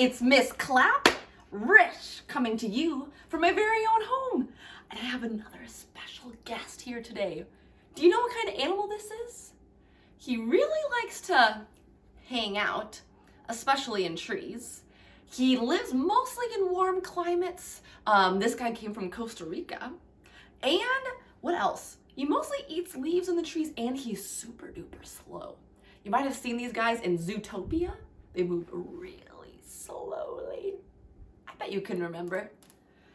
It's Miss Clap Rich coming to you from my very own home. And I have another special guest here today. Do you know what kind of animal this is? He really likes to hang out, especially in trees. He lives mostly in warm climates. This guy came from Costa Rica. And what else? He mostly eats leaves in the trees, and he's super duper slow. You might have seen these guys in Zootopia. They move really slowly. I bet you can remember.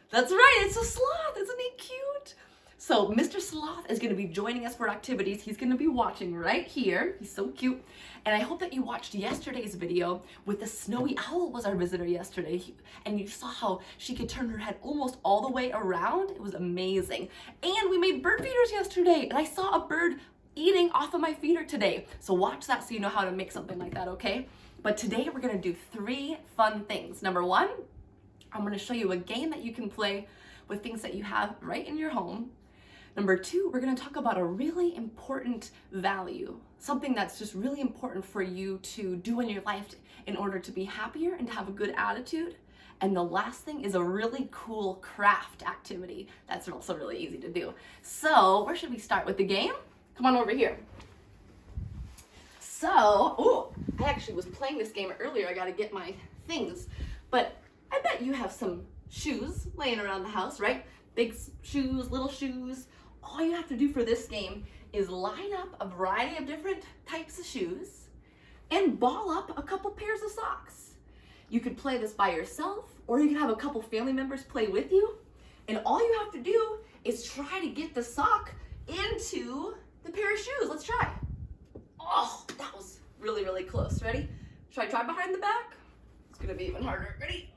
That's right, it's a sloth. Isn't he cute? So Mr. Sloth is going to be joining us for activities. He's going to be watching right here. He's so cute. And I hope that you watched yesterday's video with the snowy owl was our visitor yesterday. And you saw how she could turn her head almost all the way around. It was amazing. And we made bird feeders yesterday. And I saw a bird eating off of my feeder today. So watch that so you know how to make something like that, okay? But today we're going to do 3 fun things. Number 1, I'm going to show you a game that you can play with things that you have right in your home. Number 2, we're going to talk about a really important value, something that's just really important for you to do in your life in order to be happier and to have a good attitude. And the last thing is a really cool craft activity that's also really easy to do. So where should we start with the game? Come on over here. So, I actually was playing this game earlier. I got to get my things. But I bet you have some shoes laying around the house, right? Big shoes, little shoes. All you have to do for this game is line up a variety of different types of shoes and ball up a couple pairs of socks. You could play this by yourself, or you can have a couple family members play with you. And all you have to do is try to get the sock into the pair of shoes. Let's try. Oh, that was really, really close. Ready? Should I try behind the back? It's gonna be even harder. Ready?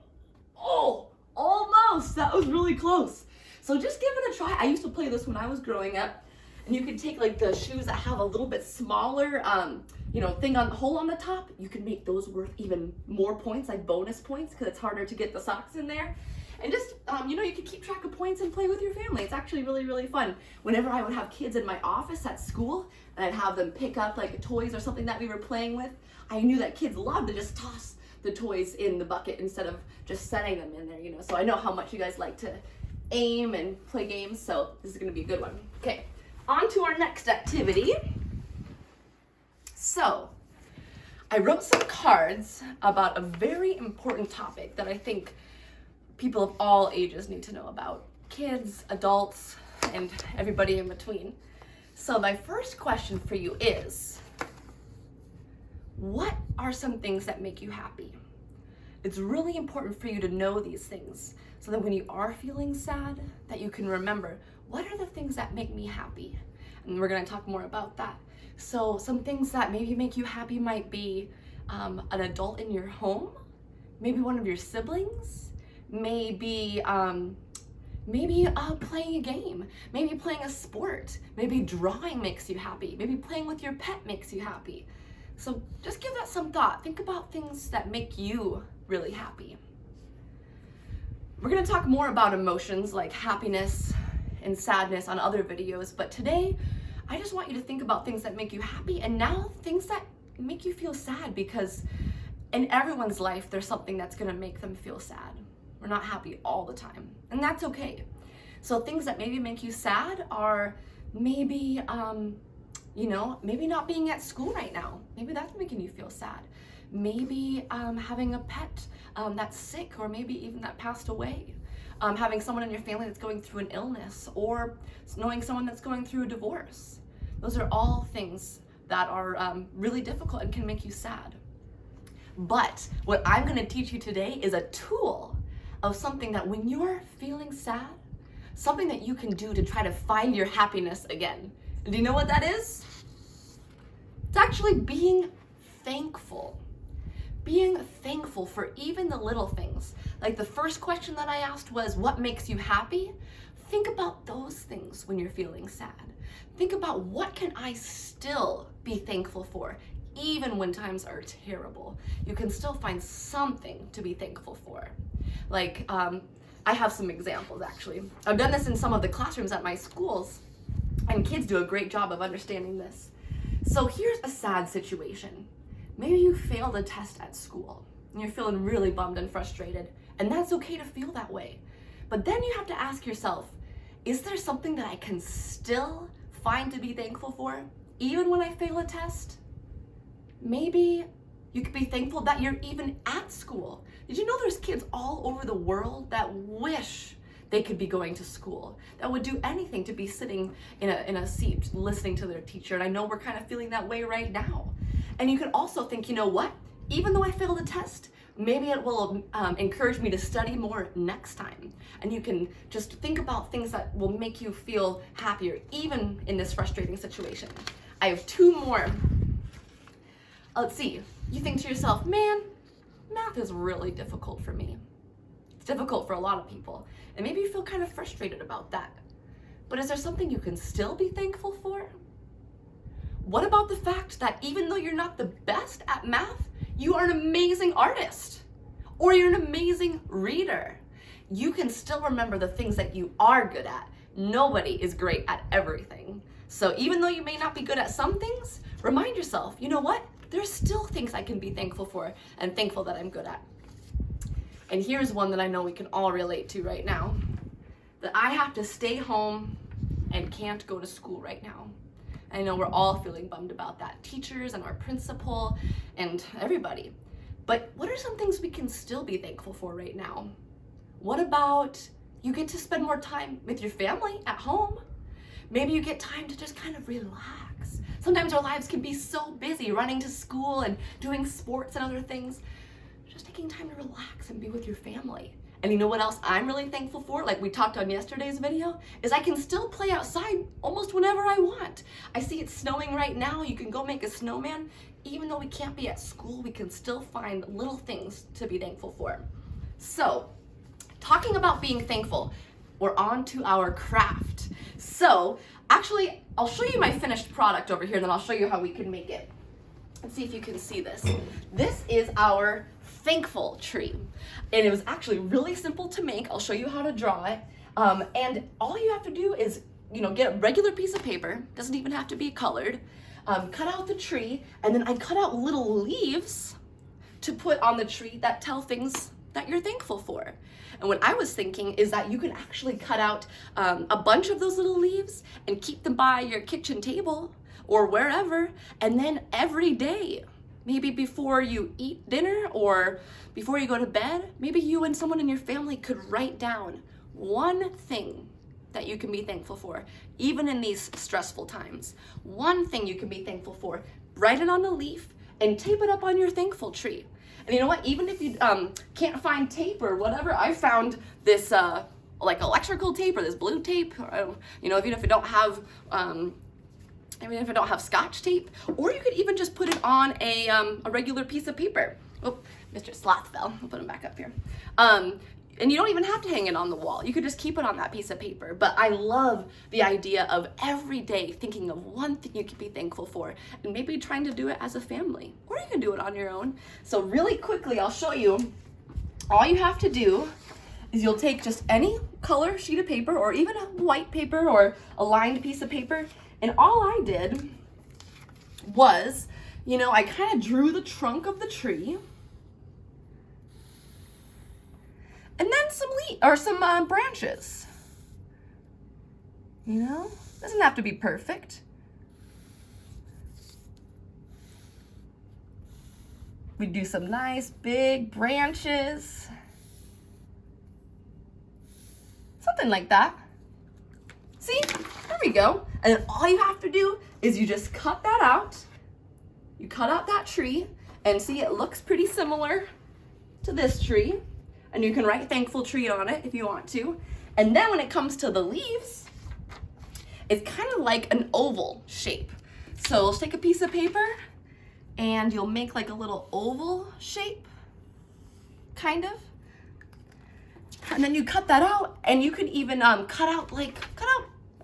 Oh, almost. That was really close. So just give it a try. I used to play this when I was growing up, and you could take like the shoes that have a little bit smaller, thing on the hole on the top. You can make those worth even more points, like bonus points, because it's harder to get the socks in there. And just, you can keep track of points and play with your family. It's actually really, really fun. Whenever I would have kids in my office at school, and I'd have them pick up like toys or something that we were playing with, I knew that kids loved to just toss the toys in the bucket instead of just setting them in there, So I know how much you guys like to aim and play games, so this is gonna be a good one. Okay, on to our next activity. So, I wrote some cards about a very important topic that I think people of all ages need to know about. Kids, adults, and everybody in between. So my first question for you is, what are some things that make you happy? It's really important for you to know these things so that when you are feeling sad, that you can remember, what are the things that make me happy? And we're gonna talk more about that. So some things that maybe make you happy might be an adult in your home, maybe one of your siblings, maybe playing a game, maybe playing a sport, maybe drawing makes you happy, maybe playing with your pet makes you happy. So just give that some thought. Think about things that make you really happy. We're gonna talk more about emotions like happiness and sadness on other videos, but today I just want you to think about things that make you happy and now things that make you feel sad, because in everyone's life there's something that's gonna make them feel sad. We're not happy all the time, and that's okay. So things that maybe make you sad are maybe, maybe not being at school right now. Maybe that's making you feel sad. Maybe having a pet that's sick, or maybe even that passed away. Having someone in your family that's going through an illness, or knowing someone that's going through a divorce. Those are all things that are really difficult and can make you sad. But what I'm gonna teach you today is a tool of something that when you're feeling sad, something that you can do to try to find your happiness again. And do you know what that is? It's actually being thankful. Being thankful for even the little things. Like the first question that I asked was, what makes you happy? Think about those things when you're feeling sad. Think about, what can I still be thankful for? Even when times are terrible, you can still find something to be thankful for. Like, I have some examples actually. I've done this in some of the classrooms at my schools, and kids do a great job of understanding this. So here's a sad situation. Maybe you failed a test at school. and you're feeling really bummed and frustrated. And that's okay to feel that way. But then you have to ask yourself, is there something that I can still find to be thankful for, even when I fail a test? Maybe you could be thankful that you're even at school. Did you know there's kids all over the world that wish they could be going to school, that would do anything to be sitting in a seat listening to their teacher? And I know we're kind of feeling that way right now. And you could also think, you know what? Even though I failed a test, maybe it will encourage me to study more next time. And you can just think about things that will make you feel happier, even in this frustrating situation. I have two more. Let's see. You think to yourself, man, math is really difficult for me. It's difficult for a lot of people. And maybe you feel kind of frustrated about that. But is there something you can still be thankful for? What about the fact that even though you're not the best at math, you are an amazing artist, or you're an amazing reader? You can still remember the things that you are good at. Nobody is great at everything. So even though you may not be good at some things, remind yourself, you know what? There's still things I can be thankful for and thankful that I'm good at. And here's one that I know we can all relate to right now, that I have to stay home and can't go to school right now. I know we're all feeling bummed about that, teachers and our principal and everybody. But what are some things we can still be thankful for right now? What about you get to spend more time with your family at home? Maybe you get time to just kind of relax. Sometimes our lives can be so busy running to school and doing sports and other things. Just taking time to relax and be with your family. And you know what else I'm really thankful for, like we talked on yesterday's video, is I can still play outside almost whenever I want. I see it's snowing right now. You can go make a snowman. Even though we can't be at school, we can still find little things to be thankful for. So, talking about being thankful, we're on to our craft. So, actually, I'll show you my finished product over here, then I'll show you how we can make it. Let's see if you can see this. This is our thankful tree. And it was actually really simple to make. I'll show you how to draw it. And all you have to do is, get a regular piece of paper. Doesn't even have to be colored. Cut out the tree, and then I cut out little leaves to put on the tree that tell things that you're thankful for. And what I was thinking is that you can actually cut out a bunch of those little leaves and keep them by your kitchen table or wherever, and then every day, maybe before you eat dinner or before you go to bed, maybe you and someone in your family could write down one thing that you can be thankful for, even in these stressful times. One thing you can be thankful for. Write it on a leaf and tape it up on your thankful tree. And you know what? Even if you can't find tape or whatever, I found this like electrical tape or this blue tape. Even if you don't have Scotch tape, or you could even just put it on a regular piece of paper. Oh, Mr. Sloth fell. I'll put him back up here. And you don't even have to hang it on the wall. You could just keep it on that piece of paper. But I love the idea of every day thinking of one thing you can be thankful for, and maybe trying to do it as a family, or you can do it on your own. So really quickly, I'll show you. All you have to do is you'll take just any color sheet of paper, or even a white paper or a lined piece of paper, and all I did was, I kind of drew the trunk of the tree, and then some branches. Doesn't have to be perfect. We do some nice big branches. Something like that. See? There we go. And then all you have to do is you just cut that out. You cut out that tree, and see, it looks pretty similar to this tree. And you can write thankful tree on it if you want to. And then when it comes to the leaves, it's kind of like an oval shape. So let's take a piece of paper and you'll make like a little oval shape, kind of. And then you cut that out, and you can even cut out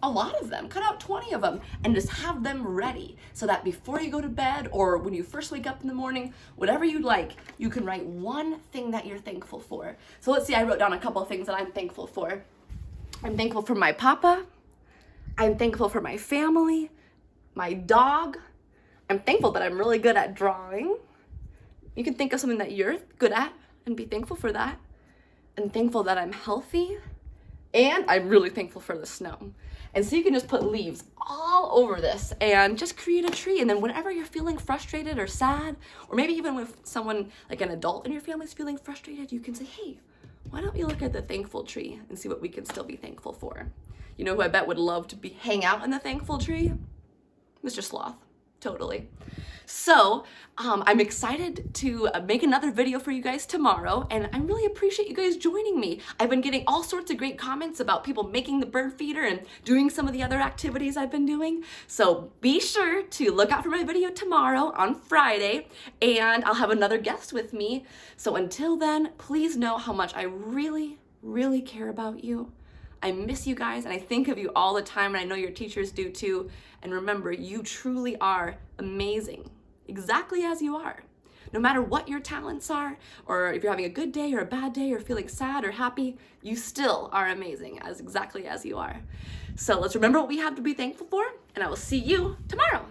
a lot of them, cut out 20 of them, and just have them ready so that before you go to bed or when you first wake up in the morning, whatever you'd like, you can write one thing that you're thankful for. So let's see, I wrote down a couple of things that I'm thankful for. I'm thankful for my papa. I'm thankful for my family, my dog. I'm thankful that I'm really good at drawing. You can think of something that you're good at and be thankful for that. And thankful that I'm healthy. And I'm really thankful for the snow. And so you can just put leaves all over this and just create a tree. And then whenever you're feeling frustrated or sad, or maybe even with someone like an adult in your family is feeling frustrated, you can say, hey, why don't we look at the thankful tree and see what we can still be thankful for? You know who I bet would love to hang out in the thankful tree? Mr. Sloth. Totally. So I'm excited to make another video for you guys tomorrow, and I really appreciate you guys joining me. I've been getting all sorts of great comments about people making the bird feeder and doing some of the other activities I've been doing. So be sure to look out for my video tomorrow on Friday, and I'll have another guest with me. So until then, please know how much I really, really care about you. I miss you guys, and I think of you all the time, and I know your teachers do too. And remember, you truly are amazing, exactly as you are. No matter what your talents are, or if you're having a good day or a bad day, or feeling sad or happy, you still are amazing, exactly as you are. So let's remember what we have to be thankful for, and I will see you tomorrow.